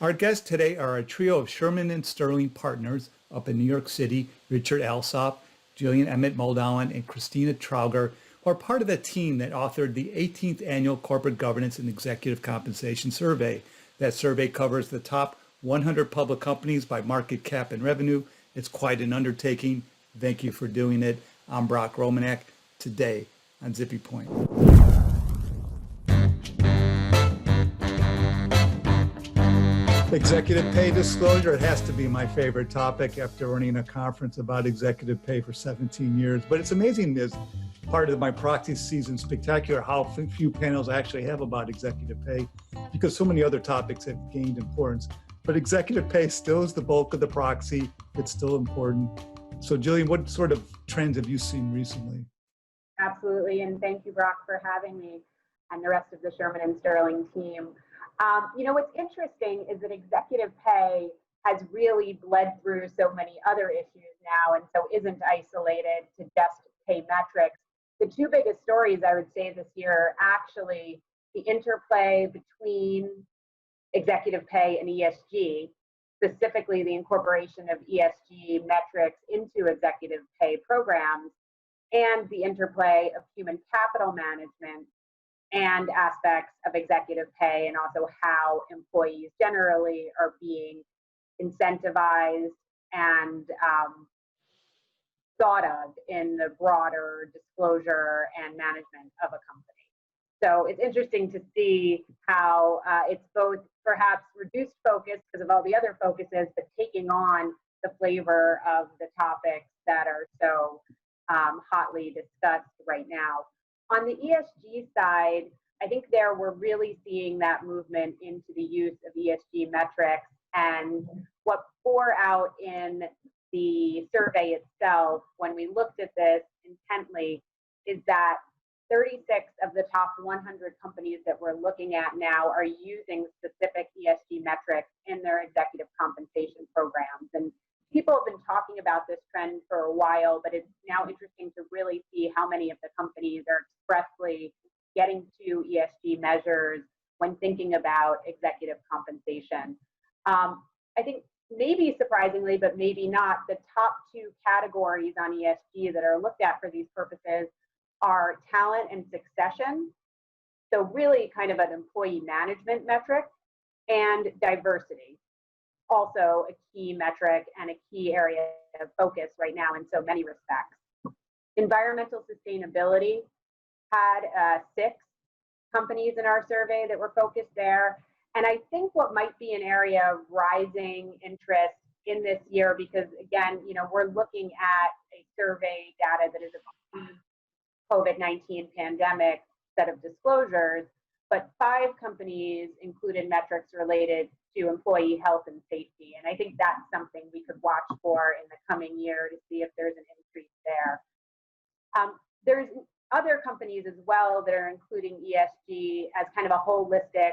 Our guests today are a trio of Shearman and Sterling partners up in New York City, Richard Alsop, Gillian Emmett Moldowan, and Christina Trauger, who are part of the team that authored the 18th Annual Corporate Governance and Executive Compensation Survey. That survey covers the top 100 public companies by market cap and revenue. It's quite an undertaking. Thank you for doing it. I'm Brock Romanek, today on Zippy Point. Executive pay disclosure, it has to be my favorite topic after running a conference about executive pay for 17 years. But it's amazing, as part of my proxy season spectacular, how few panels I actually have about executive pay, because so many other topics have gained importance. But executive pay still is the bulk of the proxy. It's still important. So Gillian, what sort of trends have you seen recently? Absolutely, and thank you, Brock, for having me and the rest of the Shearman and Sterling team. What's interesting is that executive pay has really bled through so many other issues now, and so isn't isolated to just pay metrics. The two biggest stories I would say this year are actually the interplay between executive pay and ESG, specifically the incorporation of ESG metrics into executive pay programs, and the interplay of human capital management and aspects of executive pay, and also how employees generally are being incentivized and thought of in the broader disclosure and management of a company. So it's interesting to see how it's both perhaps reduced focus because of all the other focuses, but taking on the flavor of the topics that are so hotly discussed right now. On the ESG side, I think there we're really seeing that movement into the use of ESG metrics. And what bore out in the survey itself, when we looked at this intently, is that 36 of the top 100 companies that we're looking at now are using specific ESG metrics in their executive compensation programs. And people have been talking about this trend for a while, but it's now interesting to really see how many of the companies are expressly getting to ESG measures when thinking about executive compensation. I think maybe surprisingly, but maybe not, the top two categories on ESG that are looked at for these purposes are talent and succession, so really kind of an employee management metric, and diversity, also a key metric and a key area of focus right now in so many respects. Environmental sustainability had 6 companies in our survey that were focused there. And I think what might be an area of rising interest in this year, because again, we're looking at a survey data that is a COVID-19 pandemic set of disclosures, but 5 companies included metrics related to employee health and safety. And I think that's something we could watch for in the coming year to see if there's an increase there. There's other companies as well that are including ESG as kind of a holistic,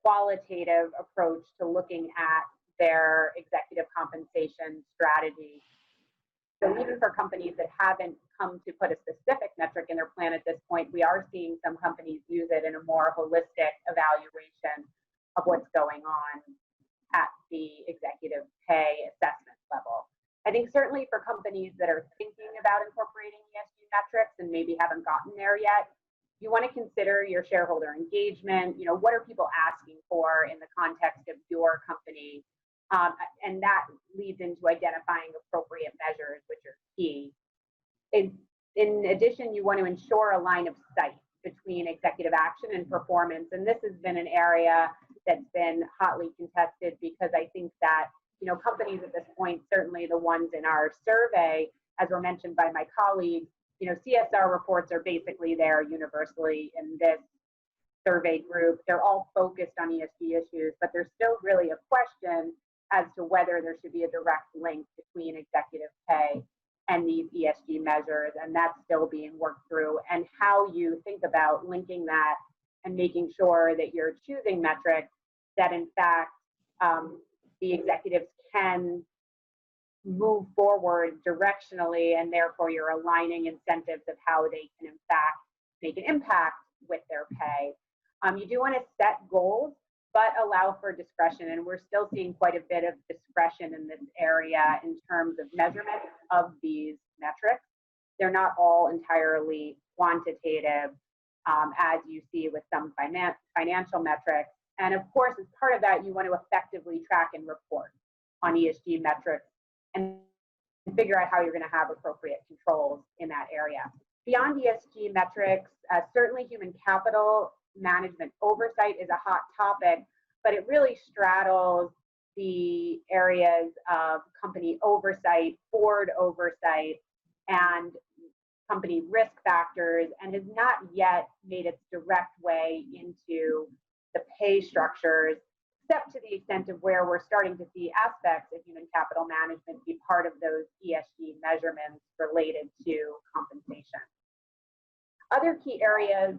qualitative approach to looking at their executive compensation strategy. So even for companies that haven't come to put a specific metric in their plan at this point, we are seeing some companies use it in a more holistic evaluation of what's going on at the executive pay assessment level. I think certainly for companies that are thinking about incorporating ESG metrics and maybe haven't gotten there yet, you want to consider your shareholder engagement. What are people asking for in the context of your company? And that leads into identifying appropriate measures, which are key. In addition, you want to ensure a line of sight between executive action and performance. And this has been an area that's been hotly contested, because I think that companies at this point, certainly the ones in our survey, as were mentioned by my colleagues, CSR reports are basically there universally in this survey group. They're all focused on ESG issues, but there's still really a question as to whether there should be a direct link between executive pay and these ESG measures, and that's still being worked through, and how you think about linking that and making sure that you're choosing metrics that in fact the executives can move forward directionally, and therefore you're aligning incentives of how they can in fact make an impact with their pay. You do want to set goals but allow for discretion. And we're still seeing quite a bit of discretion in this area in terms of measurement of these metrics. They're not all entirely quantitative, as you see with some financial metrics. And of course, as part of that, you want to effectively track and report on ESG metrics and figure out how you're going to have appropriate controls in that area. Beyond ESG metrics, certainly human capital management oversight is a hot topic, but it really straddles the areas of company oversight, board oversight, and company risk factors, and has not yet made its direct way into the pay structures, except to the extent of where we're starting to see aspects of human capital management be part of those ESG measurements related to compensation. Other key areas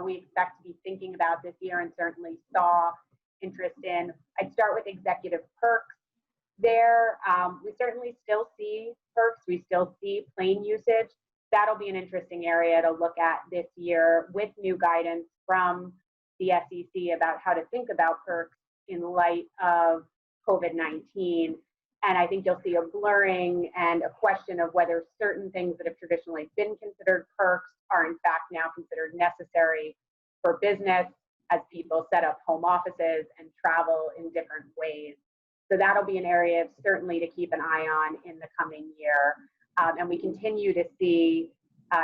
we expect to be thinking about this year and certainly saw interest in, I'd start with executive perks. There, we certainly still see perks, we still see plain usage. That'll be an interesting area to look at this year with new guidance from the SEC about how to think about perks in light of COVID-19. And I think you'll see a blurring and a question of whether certain things that have traditionally been considered perks are in fact now considered necessary for business as people set up home offices and travel in different ways. So that'll be an area certainly to keep an eye on in the coming year. And we continue to see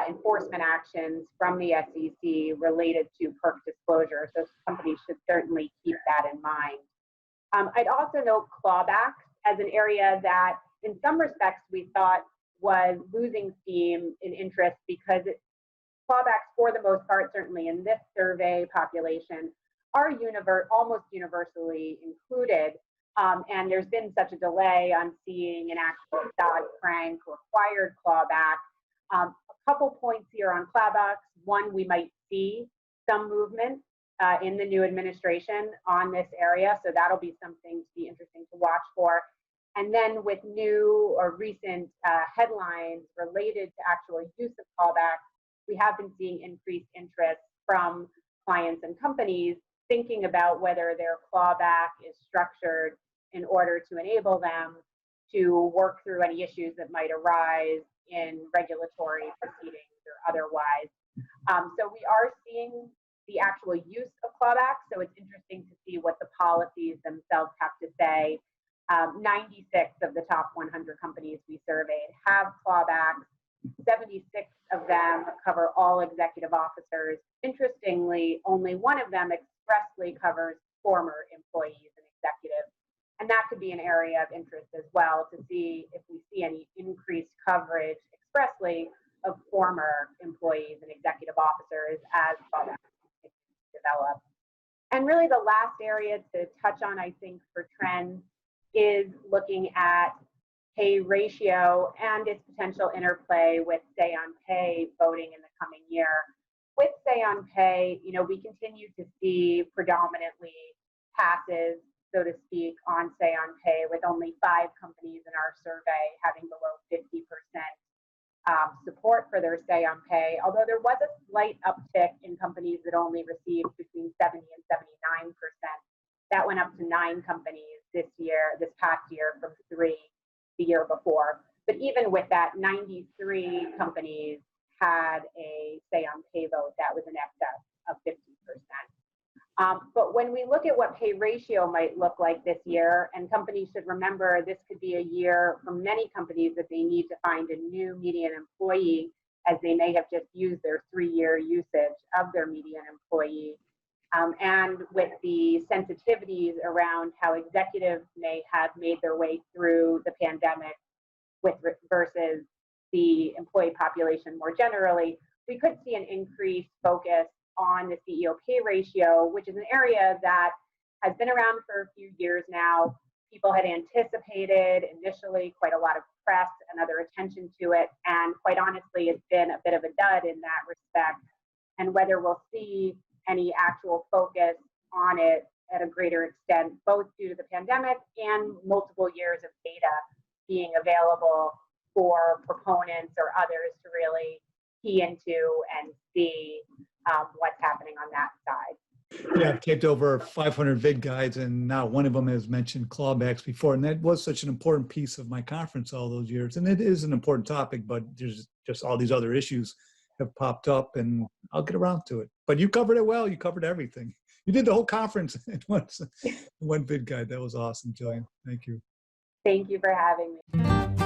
enforcement actions from the SEC related to perk disclosure. So companies should certainly keep that in mind. I'd also note clawbacks as an area that in some respects we thought was losing steam in interest because clawbacks for the most part, certainly in this survey population, are almost universally included. And there's been such a delay on seeing an actual Dodd-Frank required clawback. A couple points here on clawbacks. One, we might see some movement in the new administration on this area, so that'll be something to be interesting to watch for. And then with new or recent headlines related to actual use of clawbacks, we have been seeing increased interest from clients and companies thinking about whether their clawback is structured in order to enable them to work through any issues that might arise in regulatory proceedings or otherwise. So we are seeing the actual use of clawbacks, so it's interesting to see what the policies themselves have to say. 96 of the top 100 companies we surveyed have clawbacks. 76 of them cover all executive officers. Interestingly, only one of them expressly covers former employees and executives. And that could be an area of interest as well to see if we see any increased coverage expressly of former employees and executive officers as clawbacks develop. And really the last area to touch on, I think, for trends is looking at pay ratio and its potential interplay with say on pay voting in the coming year. With say on pay, we continue to see predominantly passes, so to speak, on say on pay, with only 5 companies in our survey having below 50% support for their say on pay, although there was a slight uptick in companies that only received between 70 and 79%. That went up to 9 companies this past year from 3 the year before. But even with that, 93 companies had a say on pay vote that was in excess of 50%. But when we look at what pay ratio might look like this year, and companies should remember this could be a year for many companies that they need to find a new median employee, as they may have just used their 3-year usage of their median employee. And with the sensitivities around how executives may have made their way through the pandemic versus the employee population more generally, we could see an increased focus on the CEO pay ratio, which is an area that has been around for a few years now. People had anticipated initially quite a lot of press and other attention to it, and quite honestly, it's been a bit of a dud in that respect. And whether we'll see any actual focus on it at a greater extent, both due to the pandemic and multiple years of data being available for proponents or others to really key into and see what's happening on that side. Yeah, I've taped over 500 Vid-Guides, and not one of them has mentioned clawbacks before. And that was such an important piece of my conference all those years. And it is an important topic, but there's just all these other issues have popped up, and I'll get around to it. But you covered it well. You covered everything. You did the whole conference in one Vid-Guide. That was awesome, Gillian. Thank you. Thank you for having me.